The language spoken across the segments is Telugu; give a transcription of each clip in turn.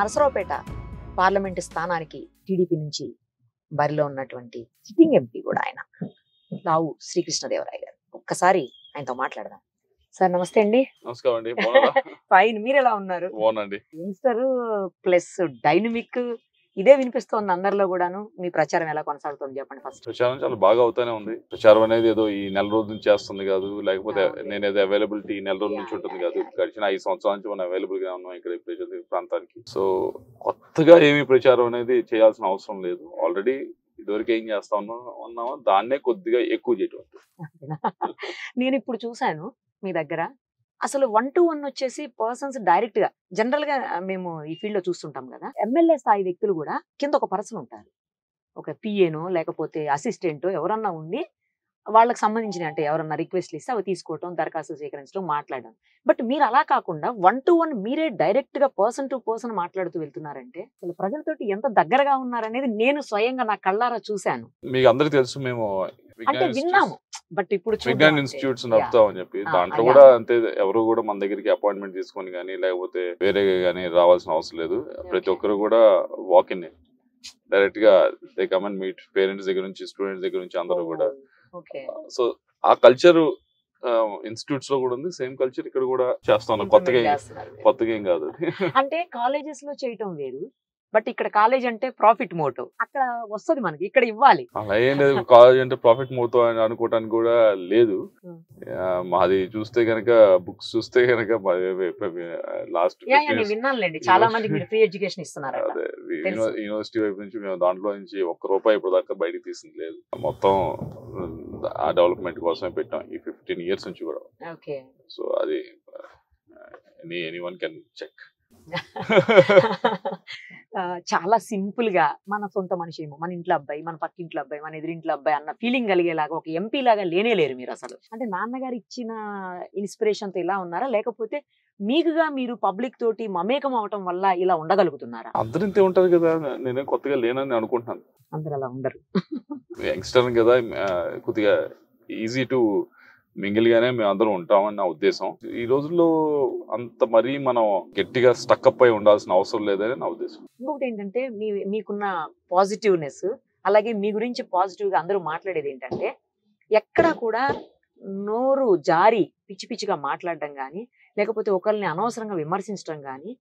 నరసరావుపేట పార్లమెంటు స్థానానికి టీడీపీ నుంచి బరిలో ఉన్నటువంటి సిట్టింగ్ ఎంపీ కూడా ఆయన లావు శ్రీకృష్ణదేవరాయ గారు. ఒక్కసారి ఆయనతో మాట్లాడదాం. సార్ నమస్తే అండి. నమస్కారం అండి. ఫైన్, మీరు ఎలా ఉన్నారు? యంగ్స్టర్ ప్లస్ డైనమిక్ ఇదే వినిపిస్తోంది అందరిలో కూడాను. మీ ప్రచారం ఎలా కొనసాగుతుంది చెప్పండి ఫస్ట్. ప్రచారం చాలా బాగా అవుతానే ఉంది. ప్రచారం అనేది ఏదో ఈ నెల రోజుల నుంచి చేస్తుంది కాదు, లేకపోతే నేను ఏదో అవైలబిలిటీ నెల రోజుల నుంచి ఉంటుంది కాదు. గడిచిన 5 సంవత్సరాల నుంచి మనం అవైలబుల్ గా ఉన్నాం ఇక్కడ ప్రాంతానికి. సో కొత్తగా ఏమీ ప్రచారం అనేది చేయాల్సిన అవసరం లేదు. ఆల్రెడీ ఇదివరకు ఏం చేస్తా ఉన్నామో దాన్నే కొద్దిగా ఎక్కువ చేయటం. నేను ఇప్పుడు చూసాను మీ దగ్గర అసలు 1-to-1 వచ్చేసి పర్సన్స్ డైరెక్ట్ గా జనరల్ గా మేము ఈ ఫీల్డ్ లో చూస్తుంటాం కదా, ఎమ్మెల్యే స్థాయి వ్యక్తులు కూడా కింద ఒక పర్సన్ ఉంటారు, ఒక పిఏనో లేకపోతే అసిస్టెంట్ ఎవరన్నా ఉండి వాళ్ళకి సంబంధించిన అంటే ఎవరన్నా రిక్వెస్ట్లు ఇస్తే అవి తీసుకోవటం, దరఖాస్తు స్వీకరించడం, మాట్లాడడం. బట్ మీరు అలా కాకుండా 1-to-1 మీరే డైరెక్ట్ గా పర్సన్ టు పర్సన్ మాట్లాడుతూ వెళ్తున్నారంటే అసలు ప్రజలతోటి ఎంత దగ్గరగా ఉన్నారనేది నేను స్వయంగా నా కళ్ళారా చూశాను. మీకు అందరికి తెలుసు, మేము అంటే విన్నాము, బట్ ఇప్పుడు విజ్ఞాన్ ఇన్స్టిట్యూట్స్ నడుపుతామని చెప్పి దాంట్లో కూడా అంతే. ఎవరు కూడా మన దగ్గరికి అపాయింట్మెంట్ తీసుకొని కానీ లేకపోతే వేరే కానీ రావాల్సిన అవసరం లేదు. ప్రతి ఒక్కరు కూడా వాక్ ఇన్ డైరెక్ట్ గా they come and meet. Parents దగ్గర నుంచి స్టూడెంట్స్ దగ్గర నుంచి అందరూ కూడా. సో ఆ కల్చర్ ఇన్స్టిట్యూట్స్ లో కూడా ఉంది. సేమ్ కల్చర్ ఇక్కడ కూడా చేస్తాను. కొత్తగా ఏం కాదు. అంటే కాలేజెస్ లో చేయటం వేరు, బట్ ఇక్కడ కాలేజ్ అంటే ప్రాఫిట్ మోటో, అక్కడ వస్తుంది మనకి, ఇక్కడ ఇవ్వాలి. అలా ఏం లేదు. కాలేజ్ అంటే ప్రాఫిట్ మోటో అని అనుకోవటానికి కూడా లేదు. మాది చూస్తే కనుక బుక్స్ చూస్తే కనుక లాస్ట్ విన్నానులేండి, చాలా మంది ఫ్రీ ఎడ్యుకేషన్ ఇస్తున్నారు. అదే యూనివర్సిటీ వైపు నుంచి మేము దాంట్లో నుంచి ₹1 ఇప్పుడు దాకా బయటకు తీసింది లేదు. మొత్తం ఆ డెవలప్మెంట్ కోసమే పెట్టాం ఈ 15 years నుంచి కూడా. సో అది ఎనీవన్ కెన్ చెక్. చాలా సింపుల్ గా మన సొంత మనిషి ఏమో, మన ఇంట్లో అబ్బాయి, మన పక్కింట్లో అబ్బాయి, మన ఎదురింట్లో అబ్బాయి అన్న ఫీలింగ్ కలిగేలాగా ఒక ఎంపీ లాగా లేనే లేరు మీరు అసలు. అంటే నాన్నగారు ఇచ్చిన ఇన్స్పిరేషన్ తో ఇలా ఉన్నారా, లేకపోతే మీకుగా మీరు పబ్లిక్ తోటి మమేకం అవటం వల్ల ఇలా ఉండగలుగుతున్నారా? అందరూ ఇంతే ఉంటారు కదా, నేనే కొత్తగా లేనని అనుకుంటున్నాను. అందరు అలా ఉండరు. యంగ్స్టర్ కదా, కొద్దిగా ఈజీ టు మింగిల్ గానే మేము అందరం ఉంటామని నా ఉద్దేశం. ఈ రోజుల్లో అంత మరీ మనం గట్టిగా స్టక్అప్ అయి ఉండాల్సిన అవసరం లేదని నా ఉద్దేశం. ఇంకొకటి ఏంటంటే మీకున్న పాజిటివ్నెస్, అలాగే మీ గురించి పాజిటివ్ గా అందరూ మాట్లాడేది ఏంటంటే ఎక్కడ కూడా నోరు జారి పిచ్చి పిచ్చిగా మాట్లాడడం కానీ, లేకపోతే ఒకరిని అనవసరంగా విమర్శించడం కానీ,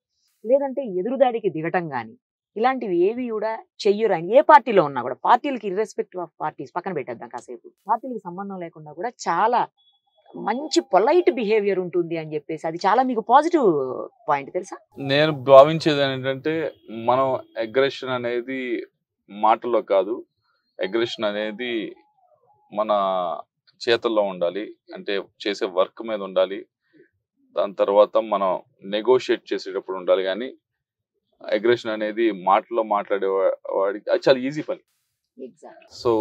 లేదంటే ఎదురుదాడికి దిగటం కానీ, ఇలాంటివి ఏవి కూడా చెయ్యరు. ఆయన ఏ పార్టీలో ఉన్నా కూడా, పార్టీలకి ఇర్రెస్పెక్టివ్ ఆఫ్ పార్టీస్ పక్కన పెట్టేద్దాం కాసేపు, పార్టీలకు సంబంధం లేకుండా కూడా చాలా మంచి పొలైట్ బిహేవియర్ ఉంటుంది అని చెప్పేసి అది చాలా మీకు పాజిటివ్ పాయింట్ తెలుసా? నేను భావించేది ఏంటంటే మనం అగ్రెషన్ అనేది మాటల్లో కాదు, అగ్రెషన్ అనేది మన చేతుల్లో ఉండాలి. అంటే చేసే వర్క్ మీద ఉండాలి. దాని తర్వాత మనం నెగోషియేట్ చేసేటప్పుడు ఉండాలి. కానీ అగ్రెషన్ అనేది మాటల్లో మాట్లాడేవాడికి అది చాలా ఈజీ పని. సో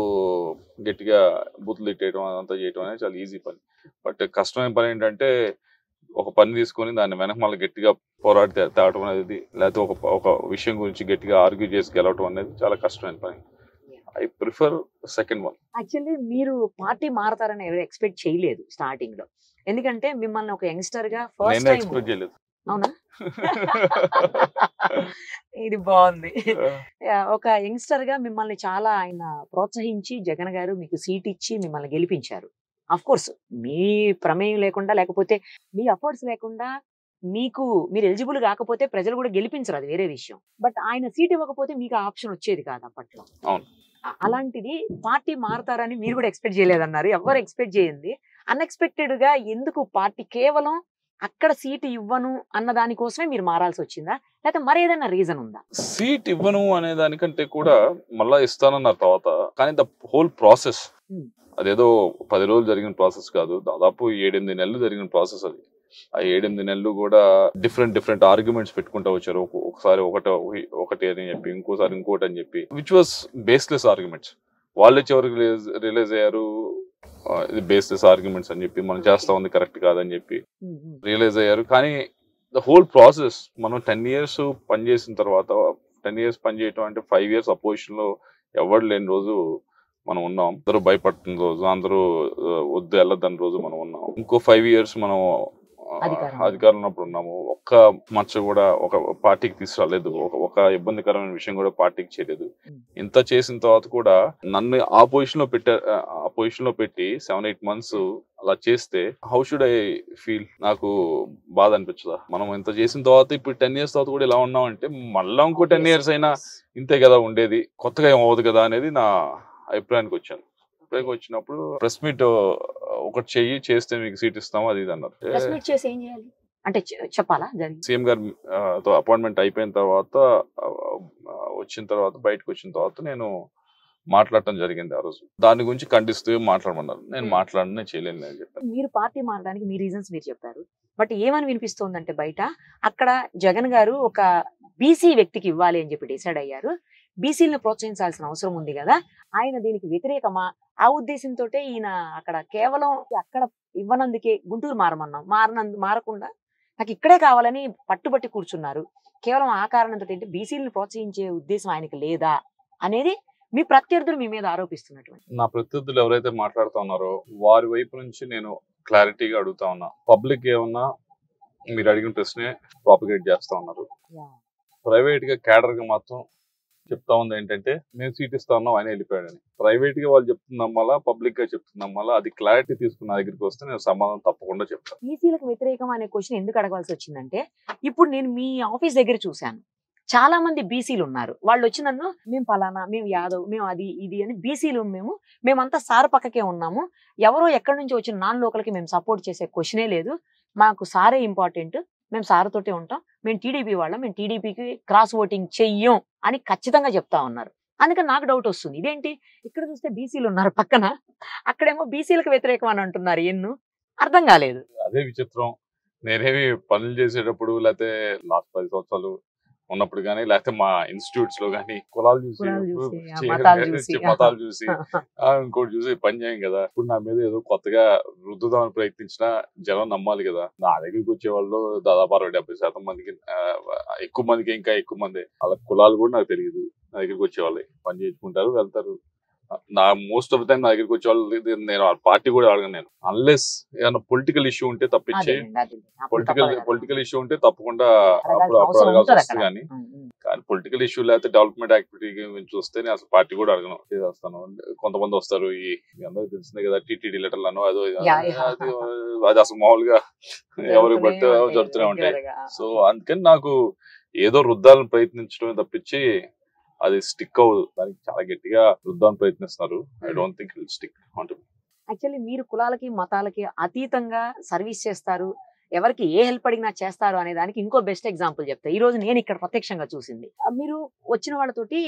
గట్టిగా బూతులు తిట్టేయడం అదంతా చేయడం అనేది చాలా ఈజీ పని. బట్ కష్టమైన పని ఏంటంటే ఒక పని తీసుకొని దాన్ని వెనక మళ్ళీ గట్టిగా పోరాడి తేవటం అనేది, లేకపోతే ఒక విషయం గురించి గట్టిగా ఆర్గ్యూ చేసి గెలవటం అనేది చాలా కష్టమైన పని. I prefer second one. Actually మీరు పార్టీ మారతారని ఎవరు ఎక్స్పెక్ట్ చేయలేదు స్టార్టింగ్ లో, ఎందుకంటే మిమ్మల్ని ఒక యంగ్స్టర్ గా ఫస్ట్ టైం ఎక్స్పెక్ట్ చేయలేదు. అవునా? ఇది బాగుంది. ఒక యంగ్స్టర్ గా మిమ్మల్ని చాలా ఆయన ప్రోత్సహించి జగన్ గారు మీకు సీట్ ఇచ్చి మిమ్మల్ని గెలిపించారు. అఫ్ కోర్స్ మీ ప్రమేయం లేకుండా, లేకపోతే మీ ఎఫర్ట్స్ లేకుండా మీరు ఎలిజిబుల్ కాకపోతే ప్రజలు కూడా గెలిపించరు, అది వేరే విషయం. బట్ ఆయన సీట్ ఇవ్వకపోతే మీకు ఆ ఆప్షన్ వచ్చేది కాదు అప్పట్లో. అలాంటిది పార్టీ మారతారని మీరు కూడా ఎక్స్పెక్ట్ చేయలేదన్నారు. ఎవరు ఎక్స్పెక్ట్ చేయండి. అన్ఎక్స్పెక్టెడ్ గా ఎందుకు పార్టీ కేవలం అక్కడ సీట్ ఇవ్వను అన్న దానికోసమే మీరు మారాల్సి వచ్చిందా, లేకపోతే మరేదైనా రీజన్ ఉందా? సీట్ ఇవ్వను అనే దానికంటే కూడా మళ్ళా ఇస్తానన్న తర్వాత, కానీ ద హోల్ ప్రాసెస్ అదేదో 10 రోజులు జరిగిన ప్రాసెస్ కాదు, దాదాపు 7-8 నెలలు జరిగిన ప్రాసెస్ అది. ఆ 7-8 నెలలు కూడా డిఫరెంట్ ఆర్గ్యుమెంట్స్ పెట్టుకుంటూ వచ్చారు. ఒకసారి ఒకటి అని చెప్పి, ఇంకోసారి ఇంకోటి అని చెప్పి, విచ్ వాస్ బేస్లెస్ ఆర్గ్యుమెంట్స్. వాళ్ళే చివరికి రియలైజ్ అయ్యారు ఇది బేస్లెస్ ఆర్గ్యుమెంట్స్ అని చెప్పి, మనం చేస్తా ఉంది కరెక్ట్ కాదని చెప్పి రియలైజ్ అయ్యారు. కానీ ద హోల్ ప్రాసెస్ మనం 10 years పనిచేసిన తర్వాత, 10 years పనిచేయటం అంటే 5 years అపోజిషన్ లో ఎవరు లేని రోజు మనం ఉన్నాం. అందరూ భయపడుతున్న రోజు, అందరూ వద్దు వెళ్ళొద్దని రోజు మనం ఉన్నాం. ఇంకో 5 years మనం అధికారం ఉన్నప్పుడు ఉన్నాము. ఒక్క మచ్చ కూడా ఒక పార్టీకి తీసుకురాలేదు. ఒక ఇబ్బందికరమైన విషయం కూడా పార్టీకి చేయలేదు. ఇంత చేసిన తర్వాత కూడా నన్ను ఆ పొజిషన్ లో పెట్టి 7-8 months అలా చేస్తే హౌ షుడ్ ఐ ఫీల్? నాకు బాధ అనిపించదా? మనం ఇంత చేసిన తర్వాత ఇప్పుడు 10 years తర్వాత కూడా ఇలా ఉన్నామంటే మళ్ళా ఇంకో 10 years అయినా ఇంతే కదా ఉండేది, కొత్తగా ఏం అవ్వదు కదా అనేది నా అభిప్రాయానికి వచ్చాను. అభిప్రాయానికి వచ్చినప్పుడు ప్రెస్ మీట్ ఒకటి చేస్తే మీకు సీట్ ఇస్తాము అది ఇది అన్నారు. అంటే చెప్పాలా? సీఎం గారు అపాయింట్మెంట్ అయిపోయిన తర్వాత బయటకు వచ్చిన తర్వాత నేను మాట్లాడటం జరిగింది ఆ రోజు. దాని గురించి ఖండిస్తూ మాట్లాడమన్నారు. నేను మాట్లాడనే చేయలేను అని చెప్పాను. మీరు పార్టీ మారడానికి మీ రీజన్స్ మీరు చెప్పారు. బట్ ఏమని వినిపిస్తోందంటే బయట అక్కడ జగన్ గారు ఒక బీసీ వ్యక్తికి ఇవ్వాలి అని చెప్పి డిసైడ్ అయ్యారు. బీసీలను ప్రోత్సహించాల్సిన అవసరం ఉంది కదా, ఆయన దీనికి వ్యతిరేకమా? ఆ ఉద్దేశంతో ఈయన అక్కడ కేవలం అక్కడ ఇవ్వనందుకే గుంటూరు మారకుండా నాకు ఇక్కడే కావాలని పట్టుబట్టి కూర్చున్నారు. కేవలం ఆ కారణంతో ఏంటి బీసీలను ప్రోత్సహించే ఉద్దేశం ఆయనకి లేదా అనేది మీ ప్రత్యర్థులు మీ మీద ఆరోపిస్తున్నటువంటి. నా ప్రత్యర్థులు ఎవరైతే మాట్లాడుతూ ఉన్నారో వారి వైపు నుంచి నేను క్లారిటీగా అడుగుతా ఉన్నా. పబ్లిక్ ఏమన్నా మీరు అడిగిన ప్రశ్నే ప్రాపగేట్ చేస్తా ఉన్నారు. ప్రైవేట్ గా క్యాడర్ గా మాత్రం చెప్తా ఉంది ఏంటంటే మేము సీట్ ఇస్తా ఉన్నాం ఆయన వెళ్ళిపోయాడని. ప్రైవేట్ గా వాళ్ళు చెప్తున్నాం వల్ల, పబ్లిక్ గా చెప్తున్నాం వల్ల అది క్లారిటీ తీసుకున్న దగ్గరికి వస్తే నేను సమాధానం తప్పకుండా చెప్తాను. బీసీలకు వ్యతిరేకం అనే క్వశ్చన్ ఎందుకు అడగాల్సి వచ్చిందంటే ఇప్పుడు నేను మీ ఆఫీస్ దగ్గర చూశాను, చాలా మంది బీసీలు ఉన్నారు. వాళ్ళు వచ్చి నన్ను మేము పలానా, మేము యాదవ్, మేము అది ఇది అని బీసీలు మేమంతా సార్ పక్కకే ఉన్నాము, ఎవరో ఎక్కడి నుంచి వచ్చిన నాన్ లోకల్కి మేము సపోర్ట్ చేసే క్వశ్చనే లేదు, మాకు సారే ఇంపార్టెంట్, మేము సార్తోటే ఉంటాం, మేము టీడీపీ వాళ్ళం, మేము టీడీపీకి క్రాస్ ఓటింగ్ చెయ్యం అని ఖచ్చితంగా చెప్తా ఉన్నారు. అందుకని నాకు డౌట్ వస్తుంది, ఇదేంటి ఇక్కడ చూస్తే బీసీలు ఉన్నారు పక్కన, అక్కడేమో బీసీలకు వ్యతిరేకం అని అంటున్నారు, ఎన్ను అర్థం కాలేదు. అదే విచిత్రం. నేనేమి పనులు చేసేటప్పుడు లేకపోతే లాస్ట్ 10 సంవత్సరాలు ఉన్నప్పుడు కానీ లేకపోతే మా ఇన్స్టిట్యూట్స్ లో కానీ కులాలు చూసి మతాలు చూసి ఇంకోటి చూసి పని చేయం కదా. ఇప్పుడు నా మీద ఏదో కొత్తగా రుద్దుదామని ప్రయత్నించినా జనం నమ్మాలి కదా. నా దగ్గరికి వచ్చే వాళ్ళు దాదాపు 60-70% మందికి, ఎక్కువ మందికి, ఇంకా ఎక్కువ మంది వాళ్ళ కులాలు కూడా నాకు తెలియదు. నా దగ్గరికి వచ్చేవాళ్ళు పని చేసుకుంటారు, వెళ్తారు. నా మోస్ట్ ఆఫ్ ద టైం నా దగ్గరికి వచ్చే వాళ్ళు నేను పార్టీ కూడా అడగను. నేను అన్లెస్ ఏదైనా పొలిటికల్ ఇష్యూ ఉంటే తప్పించి, పొలిటికల్ ఇష్యూ ఉంటే తప్పకుండా అప్పుడు అడగాల్సి వస్తుంది. కానీ పొలిటికల్ ఇష్యూ లేకపోతే డెవలప్మెంట్ యాక్టివిటీ గురించి చూస్తే నేను అసలు పార్టీ కూడా అడగను, చేస్తాను. కొంతమంది వస్తారు, ఈ అందరికి తెలిసిందే కదా టీటీడీ లెటర్లను అదో అది అసలు మామూలుగా ఎవరికి బట్టి జరుగుతూనే ఉంటాయి. సో అందుకని నాకు ఏదో రుద్దాలని ప్రయత్నించడమే తప్పించి అది స్టిక్ అవ్వదు. దానికి చాలా గట్టిగా రుద్దాన్ని ప్రయత్నిస్తున్నారు. I don't think it will stick. Actually మీరు కులాలకి మతాలకి అతీతంగా సర్వీస్ చేస్తారు, ఎవరికి ఏ హెల్ప్ అడిగినా చేస్తారు అనే దానికి ఇంకో బెస్ట్ ఎగ్జాంపుల్ చెప్తా. ఈ రోజు నేను ఇక్కడ ప్రత్యక్షంగా చూసింది, మీరు వచ్చిన వాళ్ళతోటి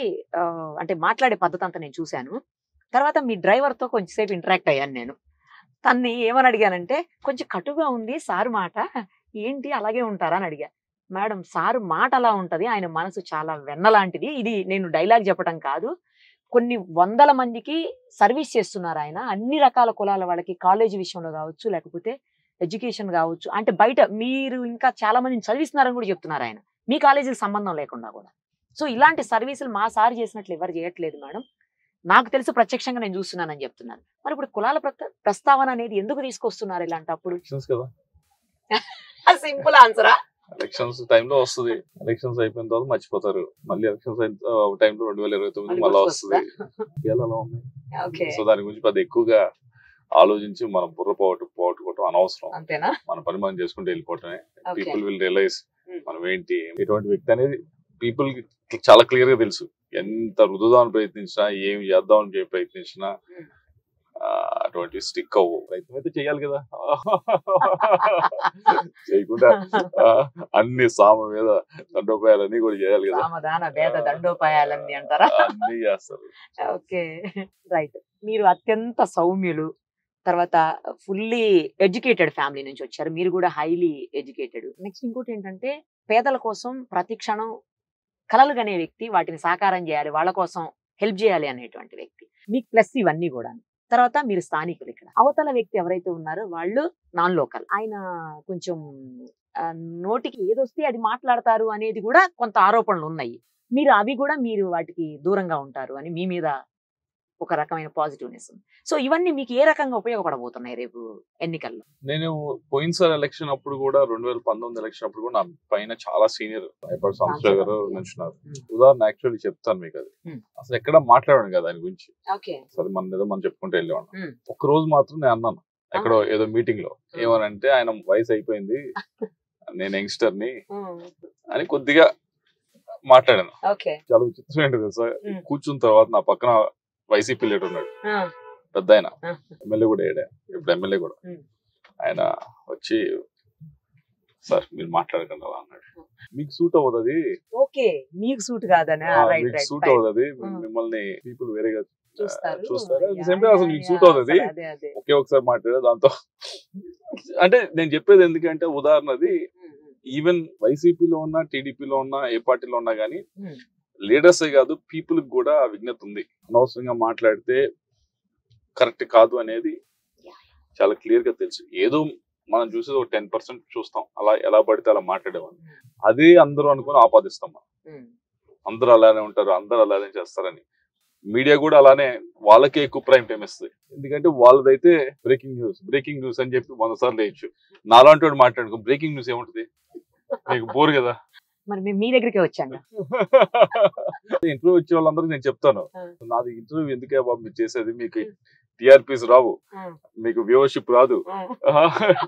అంటే మాట్లాడే పద్ధతి అంతా నేను చూశాను. తర్వాత మీ డ్రైవర్ తో కొంచెంసేపు ఇంటరాక్ట్ అయ్యాను నేను. తన్ని ఏమని అడిగానంటే, కొంచెం కటుగా ఉంది సార్ మాట, ఏంటి అలాగే ఉంటారా అని అడిగా. మేడం సార్ మాట అలా ఉంటది, ఆయన మనసు చాలా వెన్నలాంటిది. ఇది నేను డైలాగ్ చెప్పడం కాదు, కొన్ని 100 మందికి సర్వీస్ చేస్తున్నారు ఆయన, అన్ని రకాల కులాల వాళ్ళకి, కాలేజీ విషయంలో కావచ్చు, లేకపోతే ఎడ్యుకేషన్ కావచ్చు, అంటే బయట మీరు ఇంకా చాలా మందిని చదివిస్తున్నారని కూడా చెప్తున్నారు ఆయన, మీ కాలేజీకి సంబంధం లేకుండా కూడా. సో ఇలాంటి సర్వీసులు మా సార్ చేసినట్లు ఎవరు చేయట్లేదు మేడం, నాకు తెలుసు ప్రత్యక్షంగా నేను చూస్తున్నానని చెప్తున్నారు. మరి ఇప్పుడు కులాల ప్రస్తావన అనేది ఎందుకు తీసుకొస్తున్నారు ఇలాంటప్పుడు? సింపుల్ ఆన్సరా? ఎలక్షన్స్ టైంలో వస్తుంది, ఎలక్షన్స్ అయిపోయిన తర్వాత మర్చిపోతారు, మళ్ళీ ఎలక్షన్స్ టైంలో 2029 మళ్ళీ వస్తుంది. అలా ఉన్నాయి. సో దాని గురించి పెద్ద ఎక్కువగా ఆలోచించి మనం బుర్ర పోగొట్టుకోవటం అనవసరం. మన పని మనం చేసుకుంటూ వెళ్ళిపోవటమే. పీపుల్ విల్ రియలైజ్ మనం ఏంటి, ఎటువంటి వ్యక్తి అనేది పీపుల్ కి చాలా క్లియర్ గా తెలుసు. ఎంత రుద్దుదామని ప్రయత్నించినా, ఏమి చేద్దామని ప్రయత్నించినా అటువంటి స్టిక్ అవ్వు. ప్రయత్నం అయితే చేయాలి కదా, చేయకుండా అన్ని సామ మీద దండోపాయాలన్నీ కూడా చేయాలి కదా, దండోపాయాలన్నీ అంటారా? అన్ని చేస్తారు. Okay right. మీరు అత్యంత సౌమ్యులు, తర్వాత ఫుల్లీ ఎడ్యుకేటెడ్ ఫ్యామిలీ నుంచి వచ్చారు, మీరు కూడా హైలీ ఎడ్యుకేటెడ్. నెక్స్ట్ ఇంకోటి ఏంటంటే, పేదల కోసం ప్రతి క్షణం కలలు కనే వ్యక్తి, వాటిని సాకారం చేయాలి, వాళ్ళ కోసం హెల్ప్ చేయాలి అనేటువంటి వ్యక్తి. మీకు ప్లస్ ఇవన్నీ కూడా. తర్వాత మీరు స్థానికులు. ఇక్కడ అవతల వ్యక్తి ఎవరైతే ఉన్నారో వాళ్ళు నాన్ లోకల్. ఆయన కొంచెం నోటికి ఏదొస్తే అది మాట్లాడతారు అనేది కూడా కొంత ఆరోపణలు ఉన్నాయి. మీరు అవి కూడా మీరు వాటికి దూరంగా ఉంటారు అని మీ మీద ఒక రకమైన పాజిటివ్నెస్ ఉంది. సో ఇవన్నీ మీకు ఏ రకంగా ఉపయోగపడబోతున్నాయి రేపు ఎన్నికల్లో? నేను పోయినసారి ఎలక్షన్ అప్పుడు కూడా 2019 ఎలక్షన్ అప్పుడు కూడా నా పైన చాలా సీనియర్ భయపడి సంస్థ గారు నుంచున్నారు. ఉదాహరణ యాక్చువల్లీ చెప్తాను మీకు, అది అసలు ఎక్కడ మాట్లాడాను కదా దాని గురించి. సరే మన ఏదో మనం చెప్పుకుంటూ వెళ్ళేవాడు. ఒక రోజు మాత్రం నేను అన్నాను ఎక్కడో ఏదో మీటింగ్ లో, ఏమనంటే ఆయన వయసు అయిపోయింది, నేను యంగ్స్టర్ ని అని కొద్దిగా మాట్లాడాను. చాలా విచిత్రం ఏంటి తెలుసా, కూర్చున్న తర్వాత నా పక్కన వైసీపీ లీడర్ ఉన్నాడు, పెద్ద ఆయన, ఎమ్మెల్యే కూడా ఏడా, ఇప్పుడు ఎమ్మెల్యే కూడా. ఆయన వచ్చి సార్ మీరు మాట్లాడకండి అలా అన్నాడు. మీకు సూట్ అవుతుంది, మీకు సూట్ కాదనే, మీకు సూట్ అవుతుంది, మిమ్మల్ని పీపుల్ వేరేగా చూస్తారు, అసలు మీకు సూట్ అవుతుంది, ఒకే ఒకసారి మాట్లాడే దాంతో. అంటే నేను చెప్పేది ఎందుకంటే ఉదాహరణది, ఈవెన్ వైసీపీలో ఉన్నా టీడీపీలో ఉన్నా ఏ పార్టీలో ఉన్నా గానీ లీడర్సే కాదు పీపుల్ కూడా విజ్ఞత ఉంది. అనవసరంగా మాట్లాడితే కరెక్ట్ కాదు అనేది చాలా క్లియర్ గా తెలుసు. ఏదో మనం చూసేది ఒక 10% చూస్తాం, అలా ఎలా పడితే అలా మాట్లాడేవాళ్ళు. అదే అందరూ అనుకుని ఆపాదిస్తాం మనం, అందరూ అలానే ఉంటారు, అందరూ అలానే చేస్తారని. మీడియా కూడా అలానే వాళ్ళకే ఎక్కువ ప్రైమ్ టైం ఇస్తుంది. ఎందుకంటే వాళ్ళదైతే బ్రేకింగ్ న్యూస్ అని చెప్పి 100 సార్లు వేయచ్చు. నాలాంటి వాడు మాట్లాడుకో బ్రేకింగ్ న్యూస్ ఏముంటది, మీకు బోర్ కదా. మరి మీ దగ్గరికి వచ్చాను ఇంటర్వ్యూ వచ్చే వాళ్ళందరూ నేను చెప్తాను, నాది ఇంటర్వ్యూ ఎందుకే బాబు మీరు చేసేది, మీకు టీఆర్పీస్ రావు, మీకు వ్యూవర్షిప్ రాదు,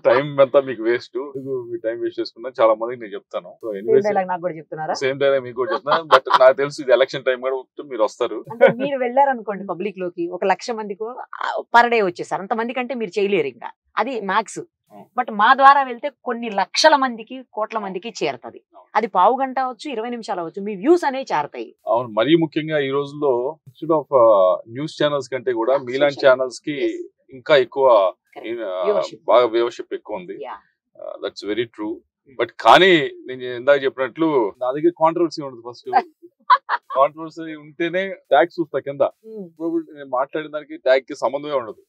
టైం అంతా మీకు వేస్ట్, మీ టైం వేస్ట్ చేసుకున్నా చాలా మందికి నేను చెప్తాను. సేమ్ డైలాగ్ మీకు కూడా చెప్తాను. బట్ నాకు తెలుసు ఇది ఎలక్షన్ టైం కూడా మీరు వస్తారు. మీరు వెళ్ళారనుకోండి పబ్లిక్ లోకి, 1,00,000 మందికి పర్ డే వచ్చేసారు, అంతమంది కంటే మీరు చేయలేరు, ఇంకా అది మ్యాక్స్. బట్ మా ద్వారా వెళ్తే కొన్ని లక్షల మందికి, కోట్ల మందికి చేరుతుంది. అది పావు గంట అవచ్చు, 20 నిమిషాలు అవచ్చు, మీ వ్యూస్ అనేవి చేరతాయి. అవును, మరీ ముఖ్యంగా ఈ రోజుల్లో ఇన్స్టెడ్ ఆఫ్ న్యూస్ ఛానల్స్ కంటే కూడా మీలాంటి ఛానల్స్ కి ఇంకా ఎక్కువ బాగా వ్యూవర్షిప్ ఎక్కువ ఉంది. That's very true. బట్ కానీ నేను ఇందాక చెప్పినట్లు నా దగ్గర కాంట్రవర్సీ ఉండదు. ఫస్ట్ కాంట్రవర్సీ ఉంటేనే ట్యాగ్ చూస్తా కింద, నేను మాట్లాడిన దానికి ట్యాగ్ కి సంబంధమే ఉండదు.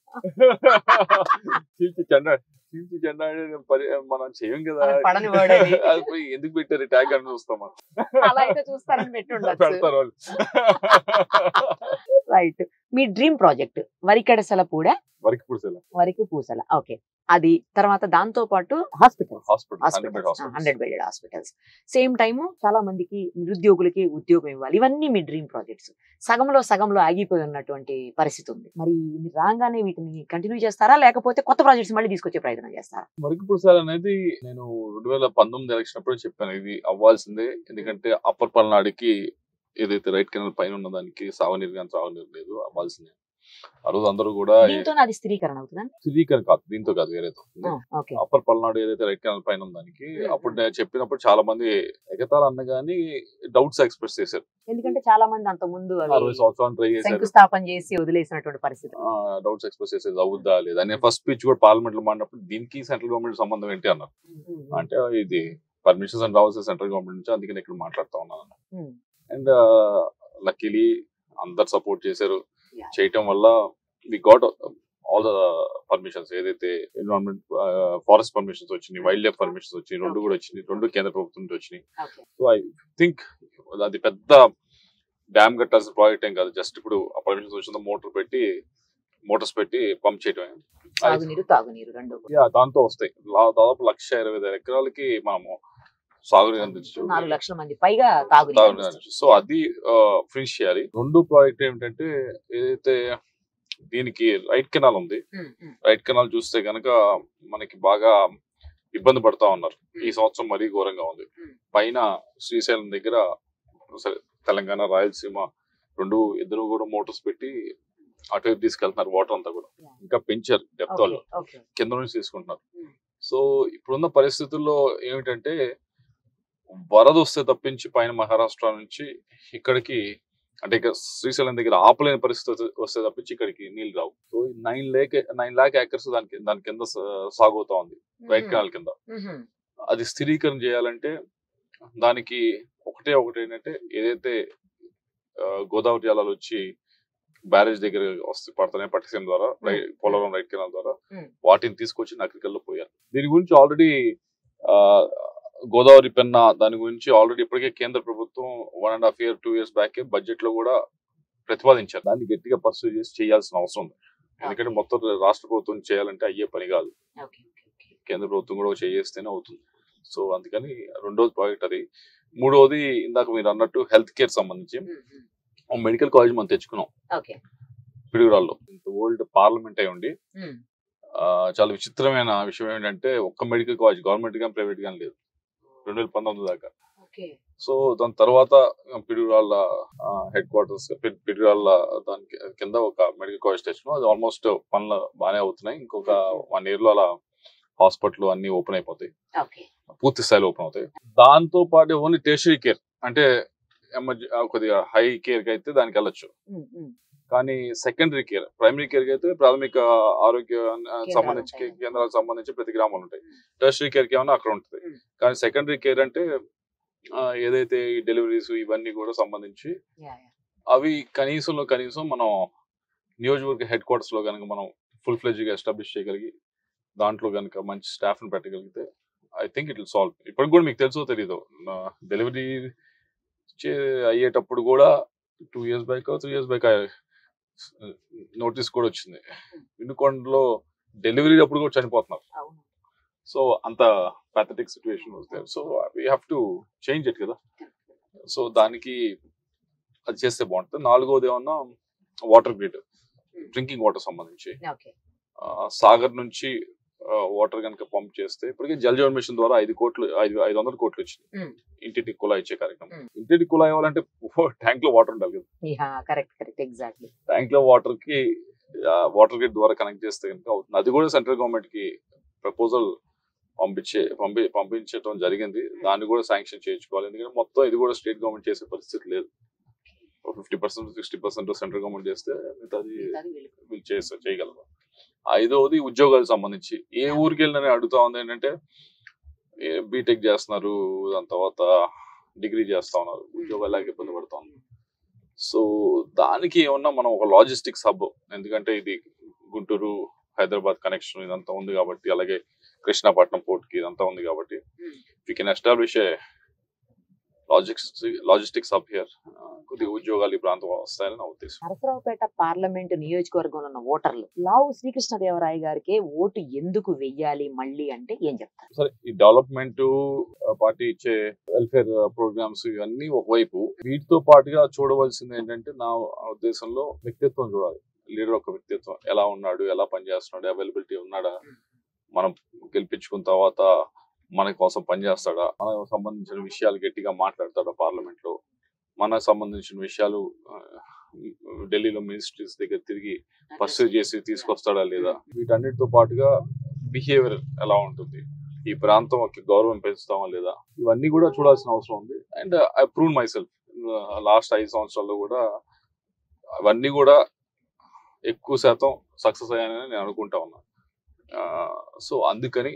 చీల్చి జెండా మనం చేయం కదా, ఎందుకు పెట్టారు ట్యాగ్ అని చూస్తాం మనం. పెడతారు వాళ్ళు. రైట్. మీ డ్రీమ్ ప్రాజెక్ట్ వరికడసలపూడ, వరికి పూసల, ఓకే. అది తర్వాత దాంతో పాటు hospitals 100 bedded hospitals. Same time చాలా మందికి నిరుద్యోగులకి ఉద్యోగం ఇవ్వాలి. ఇవన్నీ మీ డ్రీమ్ ప్రాజెక్ట్స్. సగంలో ఆగిపోయి ఉన్నటువంటి పరిస్థితి ఉంది. మరి మీరు రాగానే వీటిని కంటిన్యూ చేస్తారా, లేకపోతే కొత్త ప్రాజెక్ట్స్ మళ్ళీ తీసుకొచ్చే ప్రయత్నం చేస్తారా? వరికి పూసల అనేది నేను 2019 ఎలక్షన్ అప్పుడు చెప్పాను, ఇది అవ్వాల్సిందే. ఎందుకంటే అప్పర్ పల్నాడుకి ఏదైతే రైట్ కెనాల్ పైన ఉన్న దానికి సాగునీరు కానీ త్రాగునీరు లేదు, అవ్వాల్సిందే. ఆ రోజు అందరూ కూడా స్థిరీకరణ కాదు, దీంతో కాదు, వేరేతో. అప్పర్ పల్నాడు ఏదైతే రైట్ కెనాల్ పైన దానికి అప్పుడు నేను చెప్పినప్పుడు చాలా మంది ఎగతాలు అన్నగాని డౌట్స్ ఎక్స్ప్రెస్ చేశారు. ఎందుకంటే చాలా మంది అంత ముందు 60 సంవత్సరాలు ట్రై చేశారు, శంకుస్థాపన చేసి వదిలేసినటువంటి పరిస్థితి. డౌట్స్ ఎక్స్ప్రెస్ చేసేది అవుద్దా లేదా. నేను ఫస్ట్ స్పీచ్ కూడా పార్లమెంట్ లో మాడినప్పుడు దీనికి సెంట్రల్ గవర్నమెంట్ సంబంధం ఏంటి అన్నారు. అంటే ఇది పర్మిషన్స్ అని రావాల్సిన సెంట్రల్ గవర్నమెంట్ నుంచి, అందుకని ఇక్కడ మాట్లాడుతా ఉన్నాను. అండ్ లక్కీలీ అందరు సపోర్ట్ చేశారు. చేయటం వల్ల we got all the permissions, ఏదైతే ఎన్విరాన్మెంట్ ఫారెస్ట్ పర్మిషన్స్ వచ్చినాయి, వైల్డ్ లైఫ్ పర్మిషన్స్ వచ్చినాయి, 2 కూడా వచ్చినాయి, 2 కేంద్ర ప్రభుత్వం నుంచి వచ్చినాయి. సో ఐ థింక్ అది పెద్ద డ్యామ్ కట్టాల్సిన ప్రాజెక్ట్ ఏం కాదు. జస్ట్ ఇప్పుడు ఆ పర్మిషన్స్ వచ్చిన మోటార్స్ పెట్టి పంప్ చేయటమే. దాంతో వస్తాయి దాదాపు 1,20,000 ఎకరాలకి మనము సాగునీరు అందించు, 4 లక్షల మంది పైగా తాగునీరు. సో అది ఫినిష్ చేయాలి. 2 ప్రాజెక్ట్ ఏమిటంటే, ఏదైతే దీనికి రైట్ కెనాల్ ఉంది, రైట్ కెనాల్ చూస్తే కనుక మనకి బాగా ఇబ్బంది పడతా ఉన్నారు. ఈ సంవత్సరం మరీ ఘోరంగా ఉంది. పైన శ్రీశైలం దగ్గర తెలంగాణ రాయలసీమ ఇద్దరు కూడా మోటార్స్ పెట్టి అటువైపు తీసుకెళ్తున్నారు. వాటర్ అంతా కూడా ఇంకా పెంచారు డెప్త్, వాళ్ళు కింద నుంచి తీసుకుంటున్నారు. సో ఇప్పుడున్న పరిస్థితుల్లో ఏమిటంటే, వరద వస్తే తప్పించి పైన మహారాష్ట్ర నుంచి ఇక్కడికి, అంటే ఇక్కడ శ్రీశైలం దగ్గర ఆపలేని పరిస్థితి వస్తే తప్పించి ఇక్కడికి నీళ్ళు రావు. సో 9 lakh ఏకర్స్ దాని కింద సాగు అవుతా ఉంది, రైట్ కెనాల్ కింద. అది స్థిరీకరణ చేయాలంటే దానికి ఒకటే ఏంటంటే, ఏదైతే గోదావరి జలాలు వచ్చి బ్యారేజ్ దగ్గర పడుతున్నాయి పట్టిసీమ ద్వారా, పోలవరం రైట్ కెనాల్ ద్వారా, వాటిని తీసుకొచ్చి నకరికల్లో పోయారు. దీని గురించి ఆల్రెడీ గోదావరి పెన్నా దాని గురించి ఆల్రెడీ ఇప్పటికే కేంద్ర ప్రభుత్వం 1.5 years 2 years బ్యాక్ బడ్జెట్ లో కూడా ప్రతిపాదించారు. దాన్ని గట్టిగా పర్సూ చేసి చేయాల్సిన అవసరం ఉంది. ఎందుకంటే మొత్తం రాష్ట్ర ప్రభుత్వం చేయాలంటే అయ్యే పని కాదు, కేంద్ర ప్రభుత్వం కూడా చేస్తేనే అవుతుంది. సో అందుకని రెండోది ప్రాజెక్ట్ అది. మూడోది ఇందాక మీరు అన్నట్టు హెల్త్ కేర్ సంబంధించి మెడికల్ కాలేజ్ మనం తెచ్చుకున్నాం పిడుగురాల్లో. ఇంత ఓల్డ్ పార్లమెంట్ అయి ఉండి చాలా విచిత్రమైన విషయం ఏంటంటే ఒక్క మెడికల్ కాలేజ్ గవర్నమెంట్ కానీ ప్రైవేట్ కానీ లేదు 2019 దాకా. సో దాని తర్వాత పిడుగురాళ్ళ హెడ్ క్వార్టర్స్ పిడుగురాళ్ళ దాని కింద ఒక మెడికల్ కాలేజ్ తెచ్చుకున్నాం. అది ఆల్మోస్ట్ పనులు బాగానే అవుతున్నాయి. ఇంకొక 1 year లో అలా హాస్పిటల్ అన్ని ఓపెన్ అయిపోతాయి, పూర్తి స్థాయిలో ఓపెన్ అవుతాయి. దాంతో పాటు ఓన్లీ టెర్షరీ కేర్ అంటే కొద్దిగా హై కేర్ కి అయితే దానికి వెళ్ళొచ్చు. కానీ సెకండరీ కేర్, ప్రైమరీ కేర్ కి అయితే ప్రాథమిక ఆరోగ్య సంబంధించి కేంద్రాలకు సంబంధించి ప్రతి గ్రామాలు ఉంటాయి. టెర్షరీ కేర్ కి ఏమన్నా అక్కడ ఉంటుంది. కానీ సెకండరీ కేర్ అంటే ఏదైతే ఈ డెలివరీస్ ఇవన్నీ కూడా సంబంధించి అవి కనీసం మనం నియోజకవర్గ హెడ్ క్వార్టర్స్ లో కనుక మనం ఫుల్ ఫ్లెడ్జ్ గా ఎస్టాబ్లిష్ చేయగలిగి దాంట్లో కనుక మంచి స్టాఫ్ ని పెట్టగలిగితే I think it will solve. ఇప్పటికి కూడా మీకు తెలుసో తెలీదు, డెలివరీ అయ్యేటప్పుడు కూడా 2 years back 3 years back notice కూడా వచ్చింది. వినుకొండలో డెలివరీ అప్పుడు కూడా చనిపోతున్నారు. సో అంత pathetic situation was there. So we have to change it కదా. సో దానికి అది చేస్తే బాగుంటుంది. నాలుగోది ఏమన్నా వాటర్ గ్రిడ్, డ్రింకింగ్ వాటర్ సంబంధించి సాగర్ నుంచి వాటర్ కనుక పంప్ చేస్తే ఇప్పటికే జల్ జీవన్ మిషన్ ద్వారా 500 కోట్లు వచ్చింది ఇంటింటికి కుళాయి ఇచ్చే కార్యక్రమం. ఇంటింటికి కుళాయి ఇవ్వాలంటే ట్యాంక్ లో వాటర్ ఉండాలి కదా. ట్యాంక్ లో వాటర్ కి వాటర్ గ్రిడ్ ద్వారా కనెక్ట్ చేస్తే కనుక అవుతుంది. అది కూడా సెంట్రల్ గవర్నమెంట్ కి ప్రపోజల్ పంపించడం జరిగింది. దాన్ని కూడా శాంక్షన్ చేయించుకోవాలి. ఎందుకంటే మొత్తం ఇది కూడా స్టేట్ గవర్నమెంట్ చేసే పరిస్థితి లేదు. 50% 60% సెంట్రల్ గవర్నమెంట్ చేస్తే మిగతాది వీళ్ళు చేయగలరు. ఐదవది ఉద్యోగాలకు సంబంధించి ఏ ఊరికి వెళ్ళినా అడుగుతా ఉంది ఏంటంటే బీటెక్ చేస్తున్నారు, దాని తర్వాత డిగ్రీ చేస్తా ఉన్నారు, ఉద్యోగాలు లేక ఇబ్బంది పడుతా ఉన్నారు. సో దానికి ఏమన్నా మనం ఒక లాజిస్టిక్స్ హబ్, ఎందుకంటే ఇది గుంటూరు హైదరాబాద్ కనెక్షన్ ఇదంతా ఉంది కాబట్టి, అలాగే కృష్ణాపట్నం పోర్ట్ కి ఇదంతా ఉంది కాబట్టి we can establish A logistics hub here. కొద్దిగా ఉద్యోగాలు ఈ ప్రాంతం వస్తాయని నా ఉద్దేశం. నరసరావుపేట పార్లమెంట్ నియోజకవర్గంలో ఉన్న ఓటర్లు లావు శ్రీకృష్ణదేవరాయ గారికి ఓటు ఎందుకు వెయ్యాలి మళ్ళీ అంటే ఏం చెప్తారు? సరే, ఈ డెవలప్మెంట్ పార్టీ ఇచ్చే వెల్ఫేర్ ప్రోగ్రామ్స్ ఇవన్నీ ఒకవైపు, వీటితో పాటుగా చూడవలసింది ఏంటంటే నా ఉద్దేశంలో వ్యక్తిత్వం చూడాలి. లీడర్ ఒక వ్యక్తిత్వం ఎలా ఉన్నాడు, ఎలా పనిచేస్తున్నాడు, అవైలబిలిటీ ఉన్నాడా, మనం గెలిపించుకున్న తర్వాత మన కోసం పనిచేస్తాడా, మనకు సంబంధించిన విషయాలు గట్టిగా మాట్లాడతాడా పార్లమెంట్ లో, మనకు సంబంధించిన విషయాలు ఢిల్లీలో మినిస్ట్రీస్ దగ్గర తిరిగి పర్సూ చేసి తీసుకొస్తాడా లేదా, వీటన్నిటితో పాటుగా బిహేవియర్ ఎలా ఉంటుంది, ఈ ప్రాంతం గౌరవం పెంచుతామా లేదా, ఇవన్నీ కూడా చూడాల్సిన అవసరం ఉంది. And I prove my self last 5 సంవత్సరాల్లో కూడా అవన్నీ కూడా ఎక్కువ శాతం సక్సెస్ అయ్యానని నేను అనుకుంటా ఉన్నా. సో అందుకని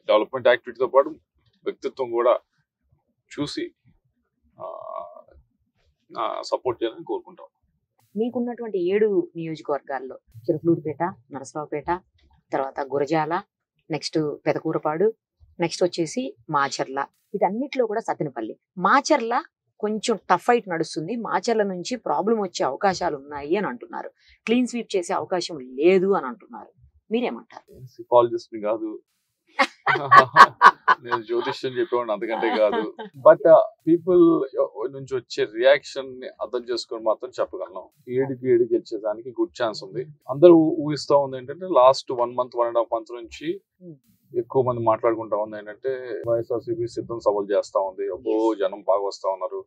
డెవలప్మెంట్ యాక్టివిటీతో పాటు వ్యక్తిత్వం కూడా చూసి సపోర్ట్ చేయాలని కోరుకుంటాం. మీకున్నటువంటి 7 నియోజకవర్గాల్లో చిరుకలూరుపేట, నరసరావుపేట, తర్వాత గురజాల, నెక్స్ట్ పెదకూరపాడు, నెక్స్ట్ వచ్చేసి మాచర్ల, వీటన్నిటిలో కూడా సత్తెనపల్లి. మాచర్ల కొంచెం టఫ్ ఫైట్ నడుస్తుంది, మాచర్ల నుంచి ప్రాబ్లం వచ్చే అవకాశాలు ఉన్నాయి అని అంటున్నారు, క్లీన్ స్వీప్ చేసే అవకాశం లేదు అని అంటున్నారు. మీరేమంటారు? సిపాలజిస్ట్ కాదు, నేను జ్యోతిష్యం చెప్పేవాడిని అంతకంటే కాదు. బట్ పీపుల్ నుంచి వచ్చే రియాక్షన్ ని అర్థం చేసుకొని మాత్రం చెప్పగలను. 7కి గెలిచేదానికి గుడ్ ఛాన్స్ ఉంది. అందరూ ఊహిస్తా ఉంది ఏంటంటే లాస్ట్ 1 month 1.5 months నుంచి ఎక్కువ మంది మాట్లాడుకుంటా ఉంది ఏంటంటే వైఎస్ఆర్సీపీ సిద్ధం సభలు చేస్తా ఉంది, జనం బాగా వస్తా ఉన్నారు,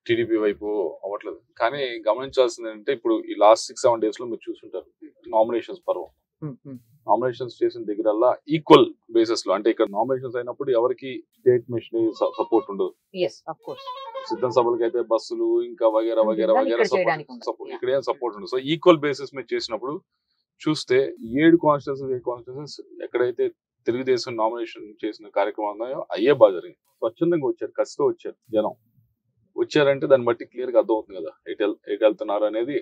టీడీపీ వైపు అవ్వట్లేదు. కానీ గమనించాల్సింది ఏంటంటే ఇప్పుడు ఈ లాస్ట్ 6-7 days లో మీరు చూసుంటారు నామినేషన్స్ పర్వం. నామినేషన్స్ చేసిన దగ్గరల్లా ఈక్వల్ బేసిస్ లో, అంటే ఇక్కడ నామినేషన్స్ అయినప్పుడు ఎవరికి స్టేట్ మిషనరీ సపోర్ట్ ఉండదు, సిద్ధం సభలకి అయితే బస్సులు ఇంకా వగేరా ఇక్కడ ఏం సపోర్ట్ ఉండదు. సో ఈక్వల్ బేసిస్ మీద చేసినప్పుడు చూస్తే 7 కాన్స్టిట్యూన్సీస్ ఎక్కడైతే తెలుగుదేశం నామినేషన్ చేసిన కార్యక్రమం ఉన్నాయో అయ్యే బాగా జరిగింది. స్వచ్ఛందంగా వచ్చారు, కసితో వచ్చారు, జనం వచ్చారంటే దాన్ని బట్టి క్లియర్ గా అర్థం అవుతుంది కదా ఎటు వెళ్తున్నారు అనేది.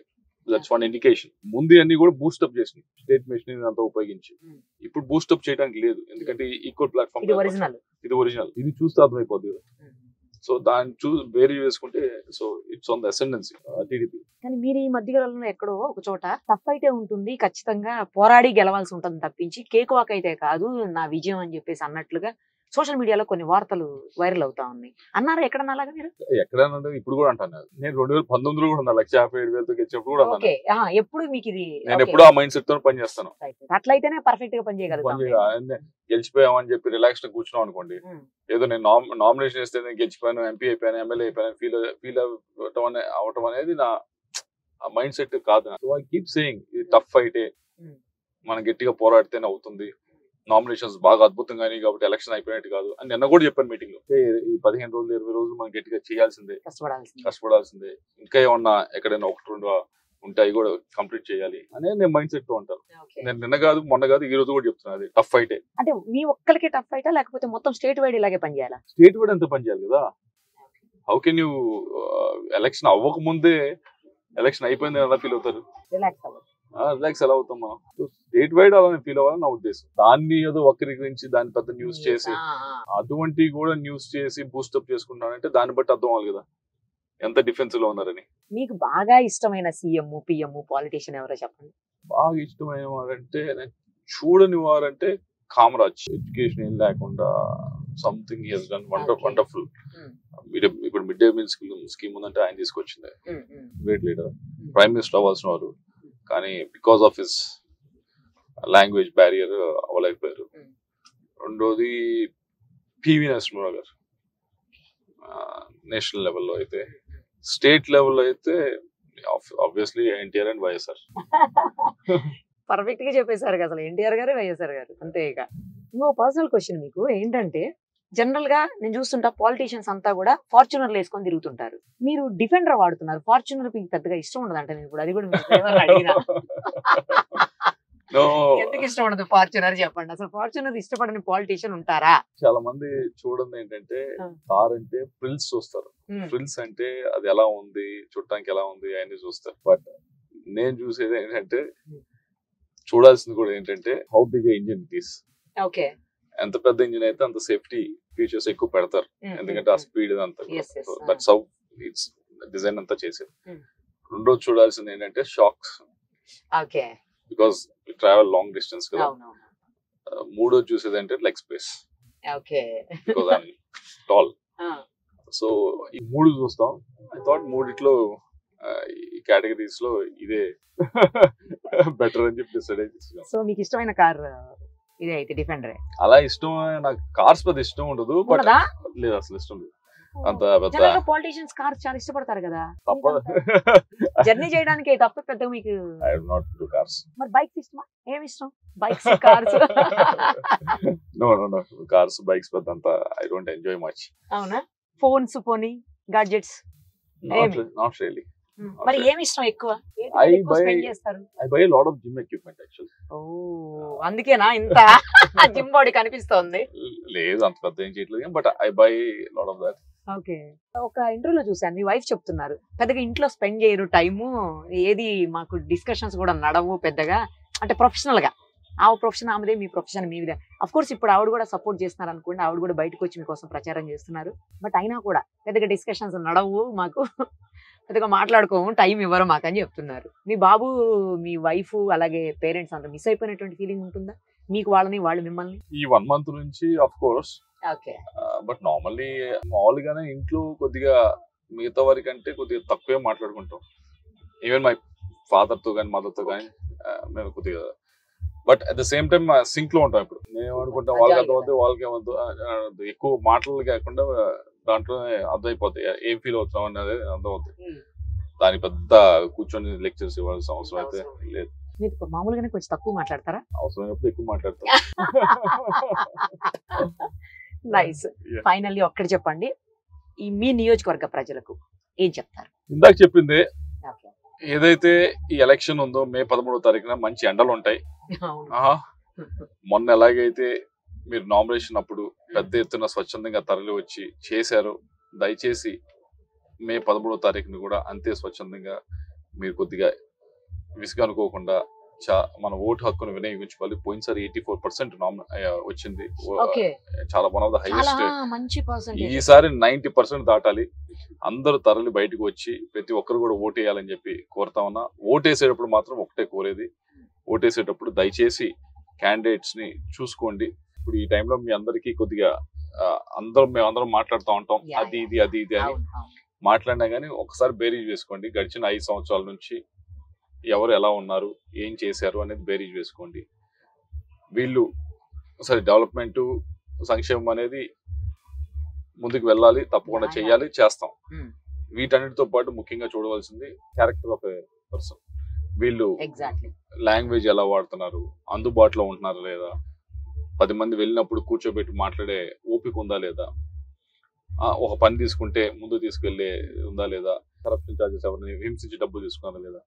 That's one indication. ముందు అన్ని కూడా బూస్టప్ చేసింది స్టేట్ మిషనరీ అంతా ఉపయోగించి. ఇప్పుడు బూస్టప్ చేయడానికి లేదు, ఎందుకంటే ఈక్వల్ ప్లాట్ఫామ్, ఇది ఒరిజినల్, ఇది చూస్తే అర్థమైపోద్ది కదా. సో దాన్ని వేరు వేసుకుంటే so it's on the ascendancy TDP. కానీ మీరు ఈ మధ్యకాలంలో ఎక్కడో ఒక చోట టఫ్ అయితే ఉంటుంది, ఖచ్చితంగా పోరాడి గెలవాల్సి ఉంటుంది తప్పించి కేక్ వాక్ అయితే కాదు నా విజయం అని చెప్పేసి అన్నట్లుగా సోషల్ మీడియాలో కొన్ని వార్తలు వైరల్ అవుతా ఉన్నాయి. అన్నారా ఎక్కడన్నా అలాగా మీరు? ఎక్కడైనా ఇప్పుడు కూడా అంటాను. నేను 2019 కూడా ఉన్నా 1,57,000తో గెలిచినప్పుడు కూడా ఓకే, ఎప్పుడు మీకు ఇది నేను ఎప్పుడు ఆ మైండ్ సెట్ తో పని చేస్తాను. అట్లయితేనే పర్ఫెక్ట్ గా పని చేయగలుగుతాం. గెలిచిపోయామని చెప్పి రిలాక్స్ కూర్చున్నాం అనుకోండి, ఏదో నేను నామినేషన్ చేస్తే నేను గెలిచిపోయాను, ఎంపీ అయిపోయాను, ఎమ్మెల్యే అయిపోయాను ఫీల్ అవటం అనేది నా మైండ్ సెట్ కాదు. సో ఐ కీప్ సేయింగ్ ఇది టఫ్ ఫైటే, మనం గట్టిగా పోరాడితేనే అవుతుంది, నామినేషన్స్ బాగా అద్భుతంగా అయినాయి కాబట్టి ఎలక్షన్ అయిపోయినట్టు కాదు అని నిన్న కూడా చెప్పాను మీటింగ్ లో. ఈ 15 రోజులు 20 రోజులు మనం గట్టిగా చేయాల్సిందే, కష్టపడాల్సిందే, ఇంకా ఏమన్నా ఎక్కడైనా 1-2 ఉంటాయి కూడా కంప్లీట్ చేయాలి అనే నేను మైండ్ సెట్ తో ఉంటాను. నేను నిన్న కాదు మొన్న కాదు ఈ రోజు కూడా చెప్తున్నా, అది టఫ్ ఫైటే. అంటే మీ ఒక్కరికి టఫ్ ఫైటా లేకపోతే మొత్తం స్టేట్ వైడ్ ఇలాగే పనిచేయాలా? స్టేట్ వైడ్ అంతా పనిచేయాలి కదా. హౌ కెన్ యూ ఎలక్షన్ అవ్వక ముందే ఎలక్షన్ అయిపోయింది ఎలా ఫీల్ అవుతారు? రిలాక్స్ ఎలా అవుతాం మనం? స్టేట్ వైడ్ అలానే ఫీల్ అవ్వాలని నా ఉద్దేశం. దాన్ని ఏదో వక్రీకరించి దాని పెద్ద న్యూస్ చేసి అటువంటి కూడా న్యూస్ చేసి బూస్టప్ చేసుకుంటానంటే దాన్ని బట్టి అర్థం అవ్వాలి కదా ఎంత డిఫెన్స్ లో ఉన్నారని. మీకు బాగా ఇష్టమైన సీఎం పిఎం పాలిటిషియన్ ఎవరో చెప్పండి. బాగా ఇష్టమైన వారంటే చూడని వారంటే కామరాజ్. ఎడ్యుకేషన్ ఏం లేకుండా something he has done wonderful. ఇప్పుడు మిడ్ డే మీల్ స్కీమ్ ఉందంటే ఆయన తీసుకొచ్చింది, గ్రేట్ లీడర్, ప్రైమ్ మినిస్టర్ అవ్వాల్సిన వారు, కానీ because of his language barrier అవ్వలేకపోయారు. రెండోది పివి నరసింహారావు గారు నేషనల్ లెవెల్లో అయితే, స్టేట్ లెవెల్లో అయితే obviously NTR and YSR. Perfect గా చెప్పేశారు కదా, అసలు ఎన్టీఆర్ గారు వైఎస్ఆర్ గారు అంతే. ఇక ఇంకో పర్సనల్ క్వశ్చన్ మీకు ఏంటంటే, జనరల్ గా నేను చూస్తుంటా పాలిటీషియన్స్ అంతా కూడా ఫార్చునర్లు వేసుకొని తిరుగుతుంటారు, మీరు డిఫెండర్ వాడుతున్నారు. ఫార్చునర్ మీకు పెద్దగా ఇష్టం ఉండదంట. నేను ఇప్పుడు అది కూడా అడిగినా ఎందుకు ఇష్టం ఉండదు ఫార్చునర్ చెప్పండి. అసలు ఫార్చునర్ ఇష్టపడని పాలిటీషియన్ ఉంటారా? చాలా మంది చూడండి ఏంటంటే కార్ అంటే ఫ్రిల్స్ చూస్తారు, ఫ్రిల్స్ అంటే అది ఎలా ఉంది చూడటానికి ఎలా ఉంది అవన్నీ చూస్తారు. బట్ నేను చూసేది ఏంటంటే చూడాల్సింది కూడా ఏంటంటే how big engine it is. Okay, ఎంత పెద్ద ఇంజిన్ అయితే అంత సేఫ్టీ ఫీచర్స్ ఎక్కువ పెడతారు, ఎందుకంటే ఆ స్పీడ్ అంతా. దట్స్ హౌ ఇట్స్ డిజైన్ అంతా చేసేది. రెండోది చూడాల్సింది ఏంటంటే shocks, because we travel long distance కదా. మూడోది చూసేది అంటే leg space, because I'm tall. So ఈ మూడు చూస్తాం. ఐ థాట్ మూడిట్లో ఈ కేటగిరీస్ లో ఇదే బెటర్ అని చెప్పి డిసైడ్ అయ్యి. సో మీకు ఇష్టమైన కార్ ఇదే అయితే డిఫెండర్? అలా ఇష్టం, నాకు కార్స్ పెద్ద ఇష్టం ఉండదు, బట్ లేదు అసలు ఇష్టం లేదు అంత పెద్ద. పాలిటీషియన్స్ కార్స్ చాలా ఇష్టపడతారు కదా, జర్నీ చేయడానికి తప్ప పెద్ద మీకు. I do not do cars. మరి బైక్స్ ఇష్టమా? ఏమి ఇష్టం? Bikes cars? No cars bikes పెద్ద అంత ఐ డోంట్ ఎంజాయ్ మచ్. అవునా? ఫోన్స్ పోనీ గాడ్జెట్స్? Not really. మరి ఏమి ఇష్టం ఎక్కువ? I buy a lot of gym equipment actually. అందుకేనా ఇంత జిమ్ బాడీ కనిపిస్తోంది? లేదు అంత పెద్ద ఏం చేయట్లేదు, but I by lot of that. Okay, ఒక ఇంటర్వ్యూలో చూసాను మీ వైఫ్ చెప్తున్నారు పెద్దగా ఇంట్లో స్పెండ్ చేయరు టైము, ఏది మాకు డిస్కషన్స్ కూడా నడవు పెద్దగా, అంటే ప్రొఫెషనల్ గా. ఆ ప్రొఫెషన్ ఆమెదే, మీ ప్రొఫెషన్ మీదే. అఫ్ కోర్స్ ఇప్పుడు ఆవిడ కూడా సపోర్ట్ చేస్తున్నారు అనుకోండి, ఆవిడ కూడా బయటకు వచ్చి మీకోసం ప్రచారం చేస్తున్నారు. బట్ అయినా కూడా పెద్దగా డిస్కషన్స్ నడవు మాకు, పెద్దగా మాట్లాడుకోము, టైం ఇవ్వరు మాకు అని చెప్తున్నారు. మీ బాబు, మీ వైఫ్, అలాగే పేరెంట్స్ అంతా మిస్ అయిపోయినటువంటి ఫీలింగ్ ఉంటుందా మీకు, వాళ్ళని వాళ్ళు మిమ్మల్ని? ఈ 1 month నుంచి ఆఫ్ కోర్స్. ఓకే, బట్ మామూలుగానే ఇంట్లో కొద్దిగా మిగతా వారి కంటే కొద్దిగా తక్కువే మాట్లాడుకుంటాం. ఈవెన్ మై ఫాదర్ తో కానీ మదర్ తో కానీ మేము కొద్దిగా, but at the same time sync లో ఉంటాం. ఇప్పుడు నేను అనుకుంటాం వాళ్ళకి అర్థమవుతుంది, వాళ్ళకి ఏమవుతుంది, ఎక్కువ మాటలు కాకుండా దాంట్లో అర్థమైపోతాయి ఏం ఫీల్ అవుతున్నాం అనేది అర్థమవుతుంది. దాని పెద్ద కూర్చొని లెక్చర్స్ ఇవ్వాల్సిన అవసరం అయితే లేదు. మీరు మామూలుగానే కొంచెం తక్కువ మాట్లాడతారా? అవసరమైనప్పుడు ఎక్కువ మాట్లాడతాం. నైస్. ఫైనల్లీ ఒక్కటి చెప్పండి, ఈ మీ నియోజకవర్గ ప్రజలకు ఏం చెప్తారు? ఇందాక చెప్పింది ఏదైతే ఈ ఎలక్షన్ ఉందో మే 13వ తారీఖున మంచి ఎండలు ఉంటాయి. మొన్న ఎలాగైతే మీరు నామినేషన్ అప్పుడు పెద్ద ఎత్తున స్వచ్ఛందంగా తరలి వచ్చి చేశారు, దయచేసి మే 13వ తారీఖున కూడా అంతే స్వచ్ఛందంగా మీరు కొద్దిగా విసుగనుకోకుండా మన ఓటు హక్కును వినియోగించుకోవాలి. పోయినసారి 84% వచ్చింది. ఓకే. చాలా వన్ ఆఫ్ ద చాలా హైయెస్ట్. మంచి పర్సెంటేజ్. ఈసారి 90% దాటాలి. అందరూ తరలి బయటకు వచ్చి ప్రతి ఒక్కరు కూడా ఓటేయాలని చెప్పి కోరుతా ఉన్నా. ఓటేసేటప్పుడు మాత్రం ఒకటే కోరేది, ఓటేసేటప్పుడు దయచేసి క్యాండిడేట్స్ ని చూసుకోండి. ఇప్పుడు ఈ టైంలో మీ అందరికీ కొద్దిగా మేమందరం మాట్లాడుతూ ఉంటాం, అది ఇది అని మాట్లాడినా కానీ ఒకసారి బేరీజ్ వేసుకోండి. గడిచిన 5 సంవత్సరాల నుంచి ఎవరు ఎలా ఉన్నారు, ఏం చేశారు అనేది బేరీజ్ వేసుకోండి. వీళ్ళు సరే డెవలప్మెంట్, సంక్షేమం అనేది ముందుకు వెళ్ళాలి, తప్పకుండా చేయాలి, చేస్తాం. వీటన్నిటితో పాటు ముఖ్యంగా చూడవలసింది క్యారెక్టర్ ఆఫ్ ఎ పర్సన్. వీళ్ళు లాంగ్వేజ్ ఎలా వాడుతున్నారు, అందుబాటులో ఉంటున్నారా లేదా, 10 మంది వెళ్ళినప్పుడు కూర్చోబెట్టి మాట్లాడే ఓపిక ఉందా లేదా, ఒక పని తీసుకుంటే ముందు తీసుకెళ్లే ఉందా లేదా, కరప్షన్ చార్జెస్ ఎవరిని హింసించి డబ్బులు తీసుకున్నారా లేదా,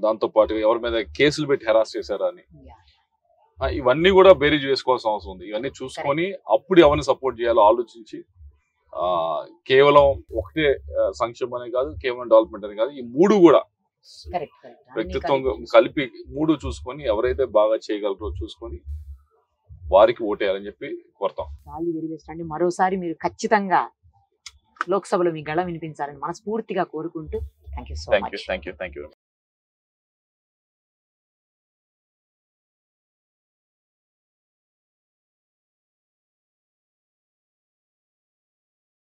దాంతో పాటు ఎవరి మీద కేసులు పెట్టి హెరాస్ చేశారా అని, ఇవన్నీ కూడా బేరీజ్ వేసుకోవాల్సిన అవసరం ఉంది. ఇవన్నీ చూసుకొని అప్పుడు ఎవరిని సపోర్ట్ చేయాలో ఆలోచించి, కేవలం ఒకటే సంక్షేమం అనే కాదు, కేవలం డెవలప్మెంట్ అని కాదు, ఈ మూడు కూడా వ్యక్తిత్వం కలిపి మూడు చూసుకొని ఎవరైతే బాగా చేయగలరో చూసుకొని వారికి ఓటేయాలని చెప్పి కోరుతాం. మరోసారి మీరు ఖచ్చితంగా లోక్సభలో మీ గళం వినిపించాలని మనస్ఫూర్తిగా కోరుకుంటూ thank you so much. Thank you.